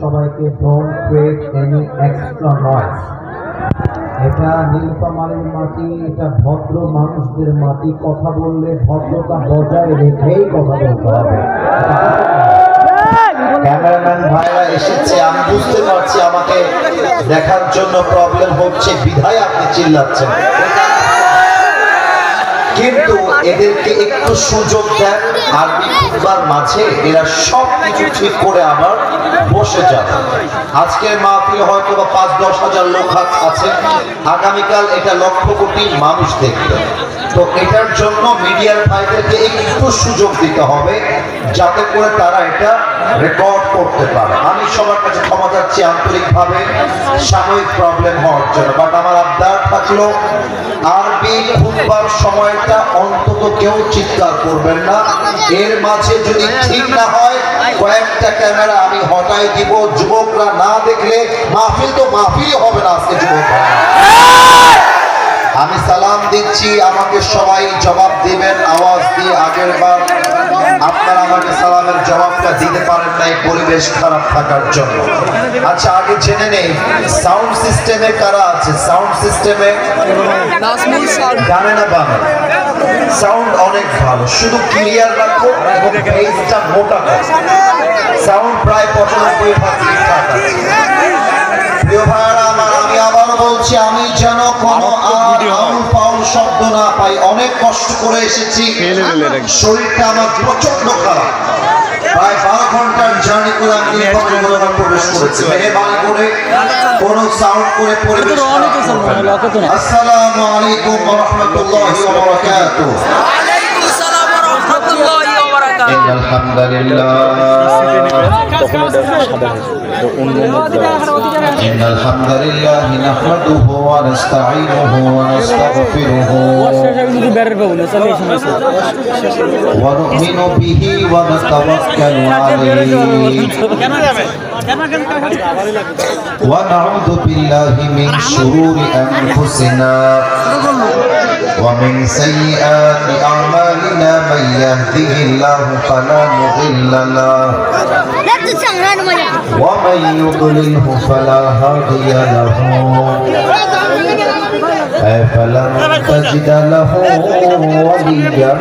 সবাইকে don't create any extra noise. এটা নীলফামারীর মাটি, এটা ভদ্র মানুষদের মাটি। কথা বললে ভদ্রতা বজায় রেখেই কথা বলতে হবে। ক্যামেরাম্যান ভাইরা এসেছে, আমি বুঝতে পারছি আমাকে দেখার জন্য প্রবলেম হচ্ছে, বিধায় আপনি চিল্লাচ্ছেন, কিন্তু এদেরকে একটু সুযোগ দেন। আরবি খুতবার মাঝে এরা সব কিছু ঠিক করে আবার বসে যাবে। আজকের মাহফিল হয়তো বা ৫-১০ হাজার লোক আছে, আগামীকাল এটা লক্ষ কোটি মানুষ দেখবে। তো এটার জন্য মিডিয়ার ভাইদেরকে একটু সুযোগ দিতে হবে, যাতে করে তারা এটা রেকর্ড করতে পারে। আমি সবার কাছে ক্ষমা চাচ্ছি আন্তরিকভাবে সাময়িক প্রবলেম হওয়ার জন্য, বাট আমার আবদার থাকলো আরবি খুতবার সময়টা অন্তত কেউ চিৎকার করবেন না। এর মাঝে যদি ঠিক না হয় কয়েকটা ক্যামেরা আমি হটাই দিব, যুবকরা না দেখলে মাহফিল তো মাহফিলই হবে না আজকে। যুবকরা আমি সালাম দিচ্ছি, আমাকে সবাই জবাব দিবেন আওয়াজ দিয়ে। আগের বার আপনারা আমাকে সালামের জবাবটা দিতে পারেন নাই পরিবেশ খারাপ থাকার জন্য। আচ্ছা, আগে জেনে নেই সাউন্ড সিস্টেমে কারা আছে। সাউন্ড সিস্টেমে জানে না বাংলা সাউন্ড অনেক ভালো, শুধু ক্লিয়ার রাখো এবং বেসটা মোটা করো। সাউন্ড প্রায় ৯৫% ঠিকঠাক আছে। প্রিয় ভাইরা আমার, আমি আবারও বলছি, আমি যেন কোনো ফাউল শব্দ না পাই। অনেক কষ্ট করে এসেছি, শরীরটা আমার প্রচন্ড খারাপ। প্রায় ১২ ঘন্টার জার্নি করে আমি প্রবেশ করেছি। মেহরবানি করে কোনো সাউন্ড করে পরিবেশ। আসসালামু আলাইকুম ওয়া রাহমাতুল্লাহি ওয়া বারাকাতুহু। ইন্নাল হামদুলিল্লাহ নাহমাদুহু ওয়া নাস্তাঈনুহু ওয়া নাস্তাগফিরুহু ওয়া নু'মিনু বিহি ওয়া নাতাওয়াক্কালু আলাইহি ওয়া নাউযু বিল্লাহি মিন শুরুরি আনফুসিনা ওয়া মিন সাইয়্যাতি আ'মালিনা মান ইয়াহদিহিল্লাহু ফালা মুদিল্লা লাহু ওয়া মান ইউদ্লিলহু ফালা হাদিয়া লাহু أفلم تجد له وليا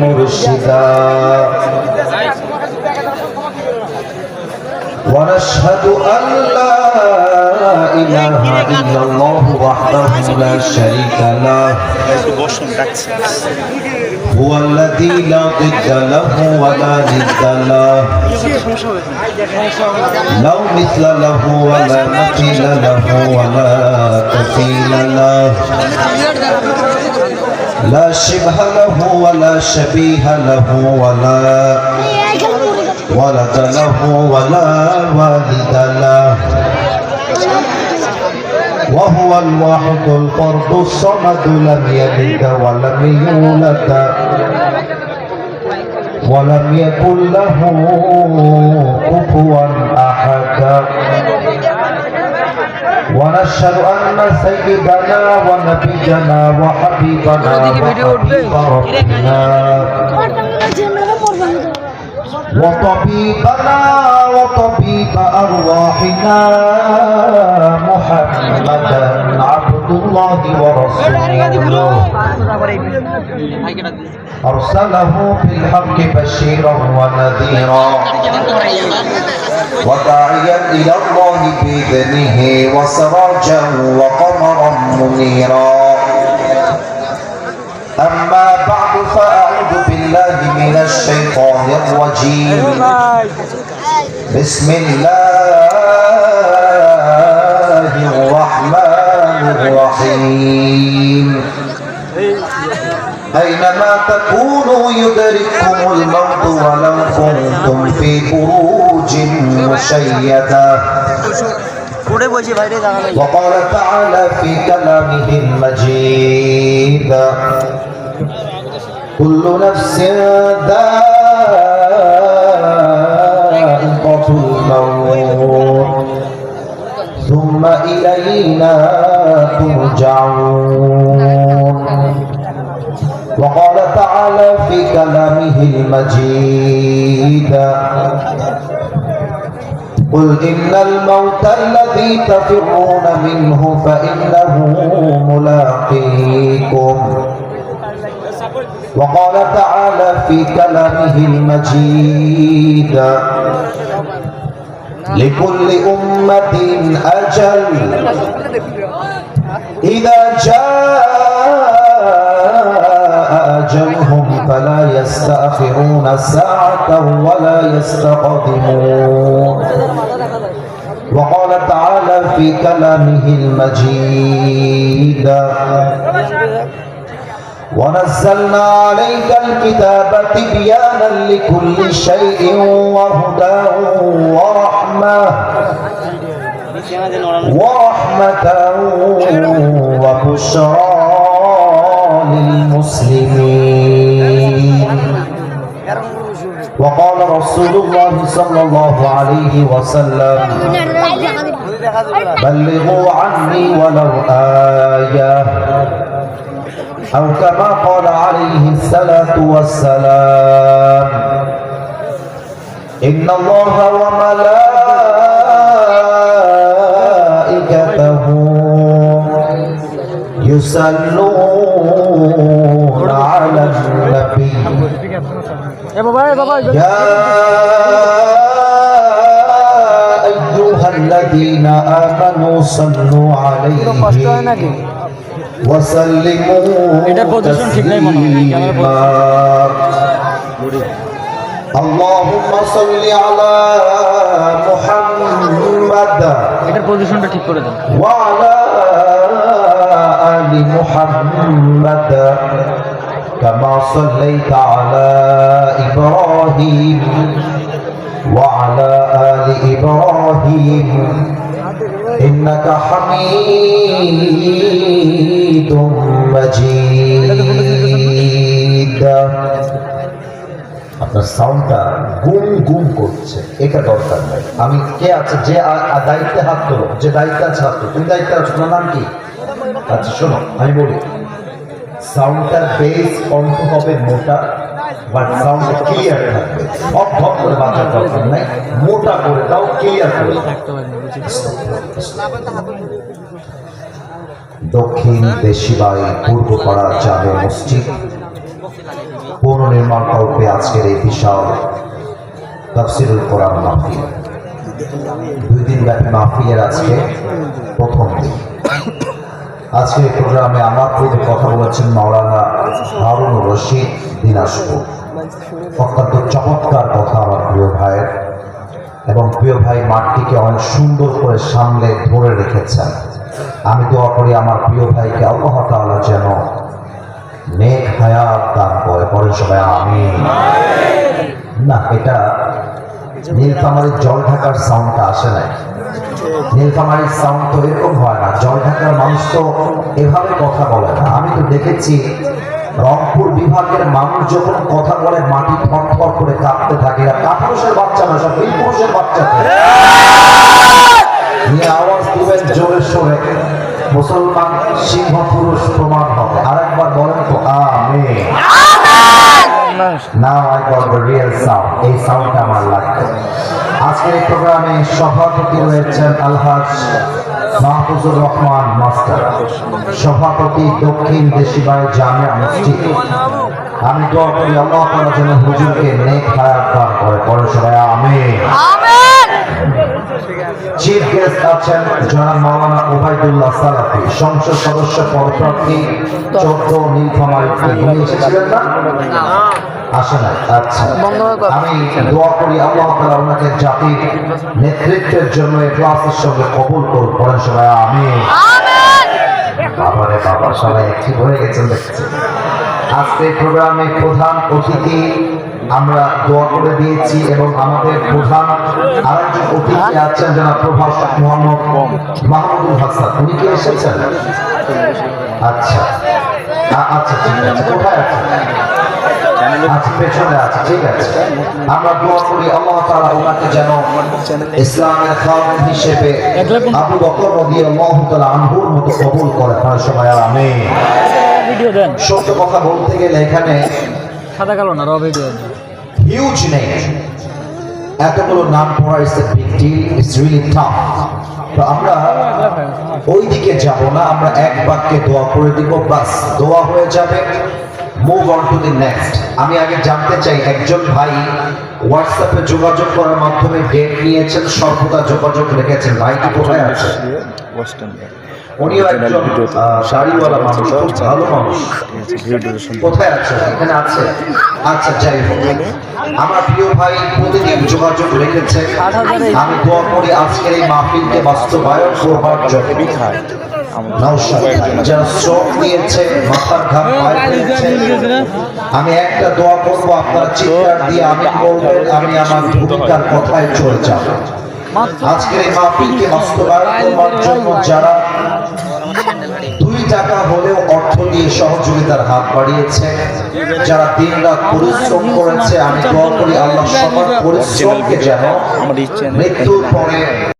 مرشدا ونشهد أن لا إله إلا الله وحده لا شريك له هو الذي لا ضد له ولا ند له لا مثل له ولا مثيل له ولا كفيل له لا شبه له ولا شبيه له ولا ولد له ولا والد له وهو الواحد الفرد الصمد لم يلد ولم يولد ولم يكن له كفوا أحد ونشهد أن سيدنا ونبينا وحبيبنا وحبيب ربنا وطبيبنا وطبيب أرواحنا محمدا عبد الله ورسوله أرسله بالحق بشيرا ونذيرا وداعيا إلى الله بإذنه وسراجا وقمرا منيرا أما بعد فأعوذ بالله من الشيطان الرجيم بسم الله الرحمن الرحيم أينما تكونوا يدرككم الموت ولو كنتم في بروج مشيدة وقال تعالى في كلامه المجيد كل نفس ذائقة الموت ثم إلينا ترجعون وقال تعالى في كلامه المجيد قل إن الموت الذي تفرون منه فإنه ملاقيكم وقال تعالى في كلامه المجيد لكل أمة أجل إذا جاء أجلهم فلا يستأخرون ساعة ولا يستقدمون وقال تعالى في كلامه المجيد ونزلنا عليك الكتاب تبيانا لكل شيء وهدى ورحمة وبشرى للمسلمين وقال رسول الله صلى الله عليه وسلم بلغوا عني ولو آية أو كما قال عليه الصلاة والسلام إن الله وملائكته يصلون على النبي يا أيها الذين آمنوا صلوا عليه وسلموا تسليما اللهم صل على محمد وعلى آل محمد كما صليت على إبراهيم وعلى آل إبراهيم إنك حميد مجيد আপনার সাউন্ডটা গুম গুম করছে, এটা দরকার নাই। আমি কে আছে যে দায়িত্বে হাত তোলো, যে দায়িত্বে আছে হাত তোলো। তুমি দায়িত্বে আছো, তোমার নাম কি? আচ্ছা শোনো, আমি বলি সাউন্ডটার বেস কণ্ঠ হবে মোটা, বাট সাউন্ড ক্লিয়ার থাকবে। ধপ ধপ করে বাজার দরকার নাই, মোটা করে দাও, ক্লিয়ার করে দক্ষিণ দেশিবাই পূর্বপাড়া জামে মসজিদ পুনর্নির্মাণ কল্পে আজকের এই বিশাল তাফসিরুল কোরআন মাহফিল, 2 দিন ব্যাপী মাহফিলের আজকে প্রথম দিন। আজকের এই প্রোগ্রামে আমার পূর্বে কথা বলেছেন মাওলানা হারুনুর রশিদ দিনাজপুর। অত্যন্ত চমৎকার কথা আমার প্রিয় ভাইয়ের, এবং প্রিয় ভাই মাঠটিকে অনেক সুন্দর করে সামলে ধরে রেখেছেন। আমি দোয়া করি আমার প্রিয় ভাইকে আল্লাহ তাআলা যেন নেক হায়াত দান করে। পরে সবাই আমিন। না, এটা নীলফামারীর জল ঢাকার সাউন্ডটা আসে নাই। নীলফামারীর সাউন্ড তো এরকম হয় না, জল ঢাকার মানুষ তো এভাবে কথা বলে না। আমি তো দেখেছি রংপুর বিভাগের মানুষ যখন কথা বলে মাটি থরথর করে কাঁপতে থাকে। কাপুরুষের বাচ্চা না, সব পুরুষের বাচ্চা নিয়ে আওয়াজ দিবেন জোরে সোরে, মুসলমান সিংহ পুরুষ প্রমাণ হবে। আরেকবার বলেন তো আমিন। Now I got the real sound. এই সাউন্ডটা আমার লাগবে। আজকের এই প্রোগ্রামে সভাপতি রয়েছেন আলহাজ মাহফুজুর রহমান মাস্টার, সভাপতি দক্ষিণ দেশিবাই জামিয়া মসজিদ। আমি দোয়া করি আল্লাহ তাআলা যেন হুজুরকে নেক হায়াত দান করে। পরে সবাই আমিন। চিফ গেস্ট আছেন জনাব মাওলানা ওবায়দুল্লাহ সালাফি, সংসদ সদস্য পদপ্রার্থী 14 নীলফামারী। উনি এসেছিলেন না? আসে নাই। আচ্ছা, আমি দোয়া করি আল্লাহ তাআলা ওনাকে জাতির নেতৃত্বের জন্য ইখলাসের সঙ্গে কবুল করুন। পড়েন সবাই আমিন। বাবারে বাবা, সবাই একটি হয়ে গেছেন দেখছি। আজকে প্রোগ্রামে প্রধান অতিথি আমরা দোয়া করে দিয়েছি, এবং আমাদের প্রধান আরেকজন অতিথি আছেন যারা প্রভাষক মোহাম্মদ মাহমুদুল হাসান। উনি কি এসেছেন? আচ্ছা আচ্ছা, ঠিক আছে। কোথায় আছেন? আচ্ছা, পেছনে আছে। ঠিক আছে, আমরা দোয়া করি আল্লাহ তাআলা ওনাকে যেন ইসলামের খাদেম হিসেবে আবু বকর রাদিয়াল্লাহু তাআলা আনহুর মতো কবুল করে। সবাই আমিন। ভিডিও দেন। সত্য কথা বলতে গেলে এখানে সাদা কালো না, র ভিডিও হিউজ নেই, এতগুলো নাম পড়া it's a big deal, it's really tough. তো আমরা ওই দিকে যাব না, আমরা এক বাক্যে দোয়া করে দিব, বাস দোয়া হয়ে যাবে। Move on to the next. আমি আগে জানতে চাই, একজন ভাই হোয়াটসঅ্যাপে যোগাযোগ করার মাধ্যমে ডেট নিয়েছেন, সর্বদা যোগাযোগ রেখেছেন, ভাইটি কোথায় আছে? উনিও একজন শাড়িওয়ালা মানুষ, খুব ভালো মানুষ। কোথায় আছে? এখানে আছে। আচ্ছা, যাই হোক, আমার প্রিয় ভাই প্রতিদিন যোগাযোগ রেখেছে। আমি দোয়া করি আজকের এই মাহফিলকে বাস্তবায়ন করবার জন্য। যারা শ্রম দিয়েছে, মাথার ঘাম পায়ে ফেলেছে, আমি একটা দোয়া করবো, আপনারা চিৎকার দিয়ে আমি বলবেন, আমি আমার ভূমিকার কথায় চলে যাব। আজকের এই মাহফিলকে বাস্তবায়ন করবার জন্য যারা 2 টাকা হলেও অর্থ দিয়ে সহযোগিতার হাত বাড়িয়েছে, যারা দিন রাত পরিশ্রম করেছে, আমি দোয়া করি আল্লাহ সবার পরিশ্রমকে যেন মৃত্যুর পরে